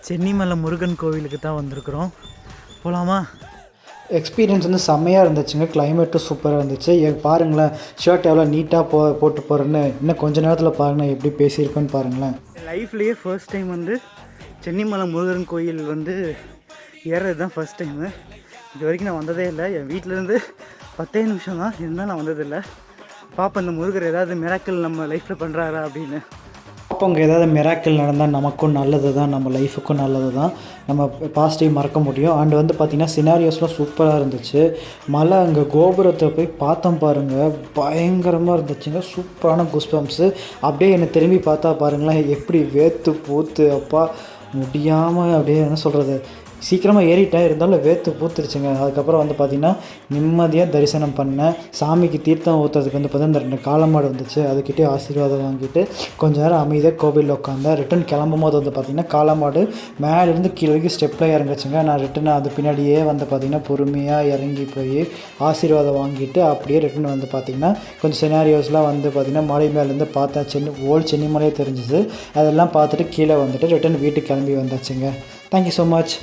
சென்னிமலை முருகன் கோவிலுக்கு தான் வந்திருக்கிறோம். போகலாமா? எக்ஸ்பீரியன்ஸ் வந்து செம்மையாக இருந்துச்சுங்க. கிளைமேட்டும் சூப்பராக இருந்துச்சு. பாருங்களேன், ஷர்ட் எவ்வளோ நீட்டாக போட்டு போகிறேன்னு. இன்னும் கொஞ்சம் நேரத்தில் பாருங்கள் எப்படி பேசியிருப்பேன்னு பாருங்களேன். லைஃப்லேயே ஃபர்ஸ்ட் டைம் வந்து சென்னிமலை முருகன் கோயில் வந்து ஏறது தான் ஃபர்ஸ்ட் டைமு. இது வரைக்கும் நான் வந்ததே இல்லை. என் வீட்டிலேருந்து 10 நிமிஷம் தான் இருந்தால் நான் வந்ததில்லை. பாப்பா இந்த முருகர் ஏதாவது மிராக்கிள் நம்ம லைஃப்பில் பண்ணுறாரா அப்படின்னு. அப்போ அங்கே ஏதாவது மிராக்கிள் நடந்தால் நமக்கும் நல்லது தான், நம்ம லைஃபுக்கும் நல்லது தான். நம்ம பாசிட்டிவ் மறக்க முடியும். அண்ட் வந்து பார்த்திங்கன்னா சினாரியோஸ்லாம் சூப்பராக இருந்துச்சு. மலை அங்கே கோபுரத்தை போய் பார்த்தோம் பாருங்கள், பயங்கரமாக இருந்துச்சுங்க. சூப்பரான குஸ்பம்ஸு. அப்படியே என்னை திரும்பி பார்த்தா பாருங்களேன், எப்படி வேர்த்து பூத்து அப்பா முடியாமல் அப்படியே என்ன சொல்கிறது, சீக்கிரமாக ஏறிட்டேன், இருந்தாலும் வேர்த்து பூத்துருச்சுங்க. அதுக்கப்புறம் வந்து பார்த்திங்கன்னா நிம்மதியாக தரிசனம் பண்ணேன். சாமிக்கு தீர்த்தம் ஊற்றுறதுக்கு வந்து பார்த்திங்கன்னா இந்த 2 காளமாடு வந்துச்சு. அதுக்கிட்டே ஆசீர்வாதம் வாங்கிட்டு கொஞ்சம் நேரம் அமைதியாக கோவிலில் உட்காந்தேன். ரிட்டன் கிளம்பும் போது வந்து பார்த்திங்கன்னா காளமாடு மேலேருந்து கீழே வரைக்கும் ஸ்டெப்பில் இறங்குச்சுங்க. நான் ரிட்டன் அது பின்னாடியே வந்து பார்த்திங்கன்னா பொறுமையாக இறங்கி போய் ஆசீர்வாதம் வாங்கிட்டு அப்படியே ரிட்டன் வந்து பார்த்திங்கன்னா கொஞ்சம் சினாரியோஸ்லாம் வந்து பார்த்திங்கன்னா மலை மேலேருந்து பார்த்தா சென்னிமலையே தெரிஞ்சுது. அதெல்லாம் பார்த்துட்டு கீழே வந்துட்டு ரிட்டன் வீட்டுக்கு கிளம்பி வந்தாச்சுங்க. Thank you so much.